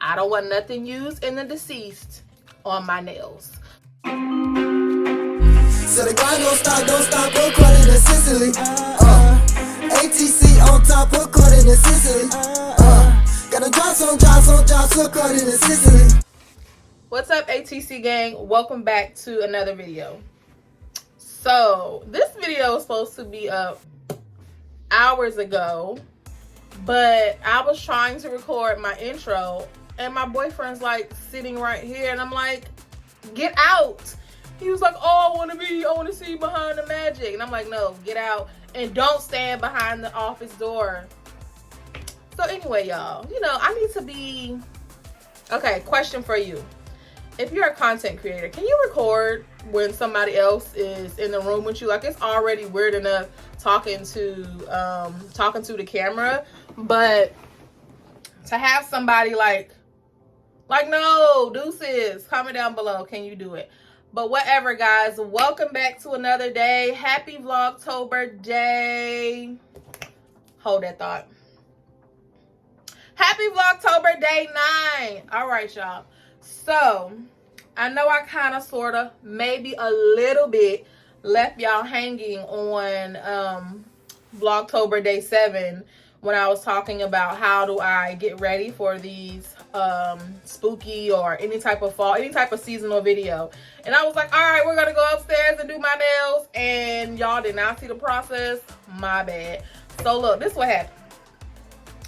I don't want nothing used in the deceased on my nails. So the grind don't stop, AccordingTo Cicely. ATC on top, AccordingTo Cicely. Gotta drops on drops, AccordingTo Cicely. What's up, ATC gang? Welcome back to another video. So this video was supposed to be up hours ago, but I was trying to record my intro and my boyfriend's like sitting right here and I'm like, get out. He was like, oh, I want to see behind the magic. And I'm like, no, get out and don't stand behind the office door. So anyway, y'all, I need to be, okay, question for you. If you're a content creator, can you record when somebody else is in the room with you? Like, it's already weird enough talking to the camera, but to have somebody like no, deuces, comment down below, can you do it? But whatever, guys, welcome back to another day. Happy Vlogtober day. Hold that thought. Happy Vlogtober day 9. All right, y'all. So I know I kind of, sort of, maybe a little bit left y'all hanging on Vlogtober day 7 when I was talking about how do I get ready for these spooky or any type of fall, any type of seasonal video. And I was like, all right, we're gonna go upstairs and do my nails, and y'all did not see the process. My bad. So look, this is what happened.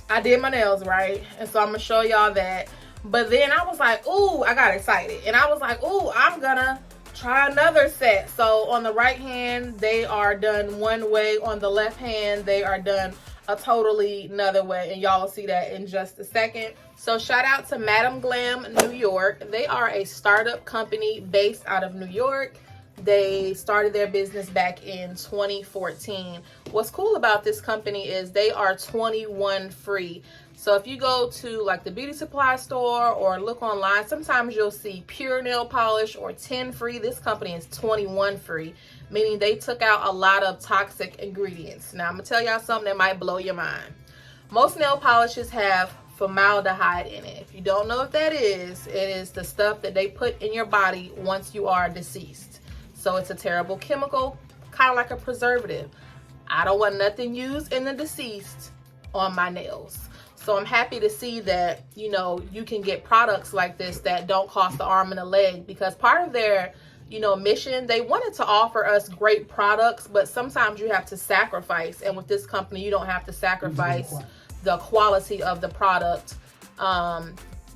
I did my nails, right? And so I'm gonna show y'all that. But then I was like, ooh, I got excited. And I was like, ooh, I'm gonna try another set. So on the right hand, they are done one way. On the left hand, they are done a totally another way. And y'all will see that in just a second. So shout out to Madam Glam, New York. They are a startup company based out of New York. They started their business back in 2014. What's cool about this company is they are 21 free. So if you go to like the beauty supply store or look online, sometimes you'll see pure nail polish or 10 free. This company is 21 free, meaning they took out a lot of toxic ingredients. Now I'm gonna tell y'all something that might blow your mind. Most nail polishes have formaldehyde in it. If you don't know what that is, it is the stuff that they put in your body once you are deceased. So it's a terrible chemical, kind of like a preservative. I don't want nothing used in the deceased on my nails. So I'm happy to see that, you can get products like this that don't cost the arm and a leg, because part of their, mission, they wanted to offer us great products, but sometimes you have to sacrifice. And with this company, you don't have to sacrifice the quality of the product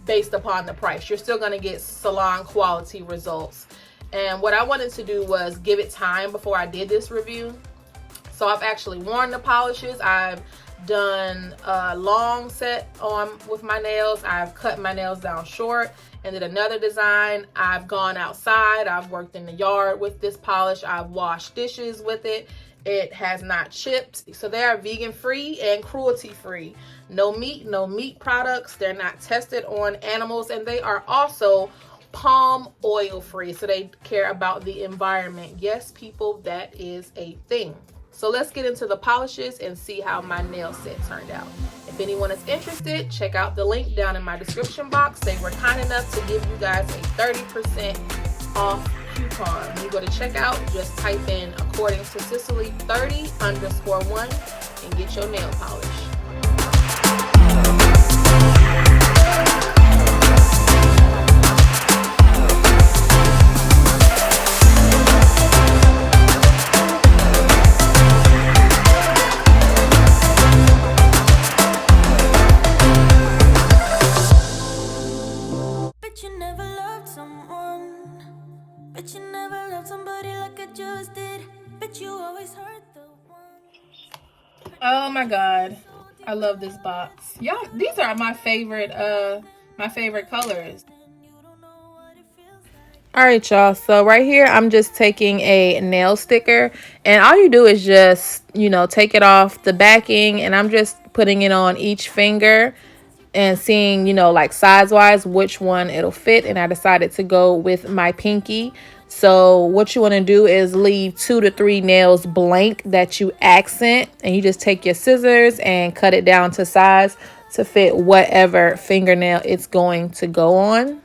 based upon the price. You're still going to get salon quality results. And what I wanted to do was give it time before I did this review. So I've actually worn the polishes. I've done a long set on with my nails. I've cut my nails down short and did another design. I've gone outside. I've worked in the yard with this polish. I've washed dishes with it. It has not chipped. So they are vegan free and cruelty free. No meat products. They're not tested on animals, and they are also palm oil free. So they care about the environment. Yes, people, that is a thing. So let's get into the polishes and see how my nail set turned out. If anyone is interested, check out the link down in my description box. They were kind enough to give you guys a 30% off coupon. When you go to checkout, just type in AccordingTo Cicely 30_1 and get your nail polish. Oh my god, I love this box. Y'all, these are my favorite colors. All right, y'all, so right here I'm just taking a nail sticker, and all you do is just take it off the backing, and I'm just putting it on each finger and seeing like size wise which one it'll fit. And I decided to go with my pinky. So what you want to do is leave 2 to 3 nails blank that you accent, and you just take your scissors and cut it down to size. to fit whatever fingernail it's going to go on.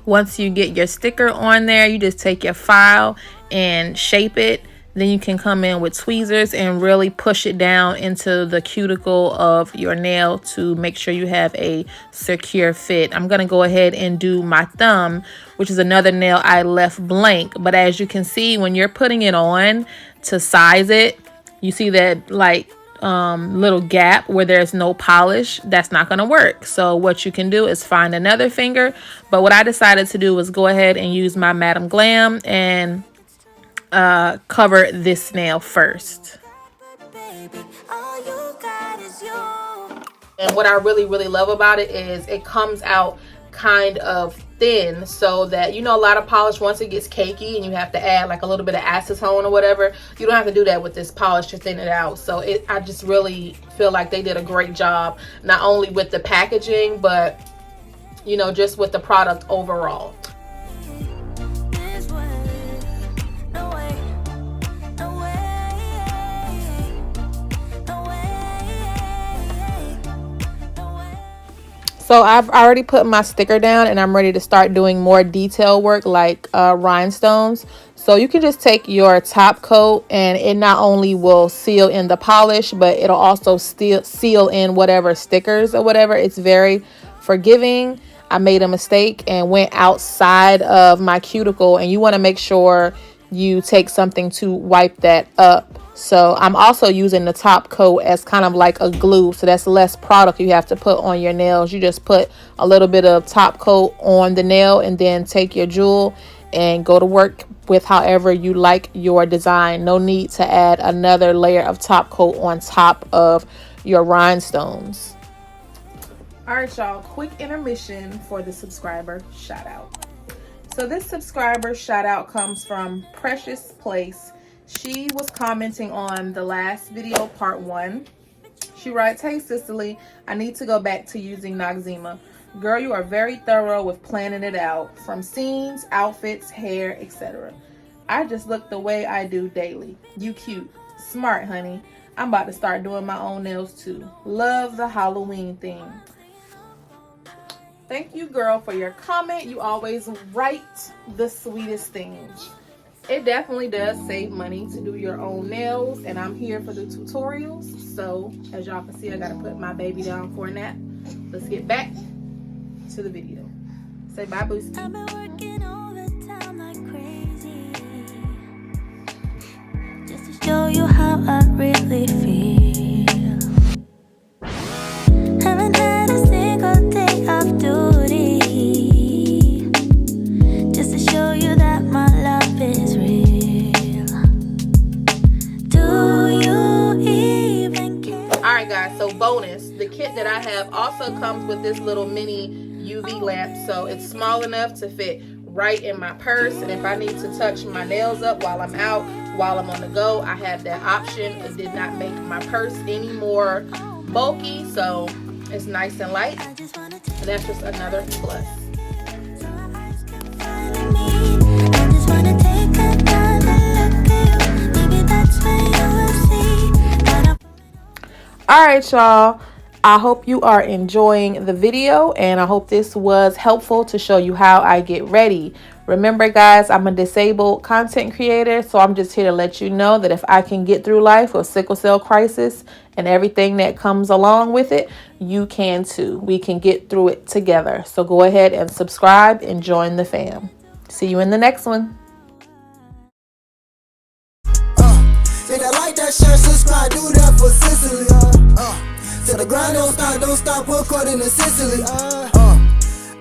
Once you get your sticker on there, you just take your file and shape it. Then you can come in with tweezers and really push it down into the cuticle of your nail to make sure you have a secure fit. I'm going to go ahead and do my thumb, which is another nail I left blank. But as you can see, when you're putting it on to size it, you see that like little gap where there's no polish. That's not going to work. So what you can do is find another finger. But what I decided to do was go ahead and use my Madam Glam and cover this nail first. And what I really love about it is it comes out kind of thin, so that, you know, a lot of polish, once it gets cakey and you have to add like a little bit of acetone or whatever, you don't have to do that with this polish to thin it out. So I just really feel like they did a great job, not only with the packaging, but, you know, just with the product overall. So I've already put my sticker down and I'm ready to start doing more detail work like rhinestones. So you can just take your top coat and it not only will seal in the polish, but it'll also seal in whatever stickers or whatever. It's very forgiving. I made a mistake and went outside of my cuticle, and you want to make sure you take something to wipe that up. So I'm also using the top coat as kind of like a glue, so that's less product you have to put on your nails. You just put a little bit of top coat on the nail and then take your jewel and go to work with however you like your design. No need to add another layer of top coat on top of your rhinestones. All right, y'all, quick intermission for the subscriber shout out. So this subscriber shout out comes from Precious Place. She was commenting on the last video, part 1. She writes, "Hey Cicely, I need to go back to using Noxzema. Girl, you are very thorough with planning it out, from scenes, outfits, hair, etc. I just look the way I do daily. You cute. Smart, honey. I'm about to start doing my own nails too. Love the Halloween theme." Thank you, girl, for your comment. You always write the sweetest things. It definitely does save money to do your own nails, and I'm here for the tutorials. So as y'all can see, I gotta put my baby down for a nap. Let's get back to the video. Say bye, Booski. I've been working all the time like crazy, just to show you how I really feel. Haven't had a single day of duty, just to show you that my love is real. Do you even care? Alright guys, so bonus, the kit that I have also comes with this little mini UV lamp, so it's small enough to fit right in my purse, and if I need to touch my nails up while I'm out, while I'm on the go, I have that option. It did not make my purse any more bulky, so it's nice and light, and that's just another plus. Alright y'all, I hope you are enjoying the video, and I hope this was helpful to show you how I get ready. Remember guys, I'm a disabled content creator, so I'm just here to let you know that if I can get through life with sickle cell crisis and everything that comes along with it, you can too. We can get through it together. So go ahead and subscribe and join the fam. See you in the next one. Say that like that, share, subscribe, do that for Cicely. Till the grind don't stop, AccordingTo Cicely.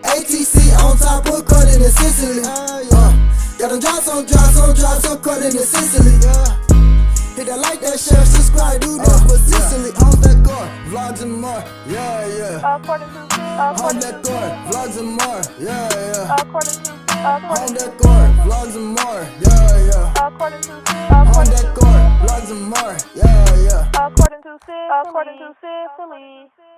ATC on top, AccordingTo Cicely. Got them drops on drops, AccordingTo Cicely. Hit that like that, share, subscribe, do that for Cicely. On that core, vlogs and more, yeah. On that core, vlogs and more, yeah. On that core, vlogs and more, yeah. On that core. vlogs and more. Yeah, yeah. According to Cicely.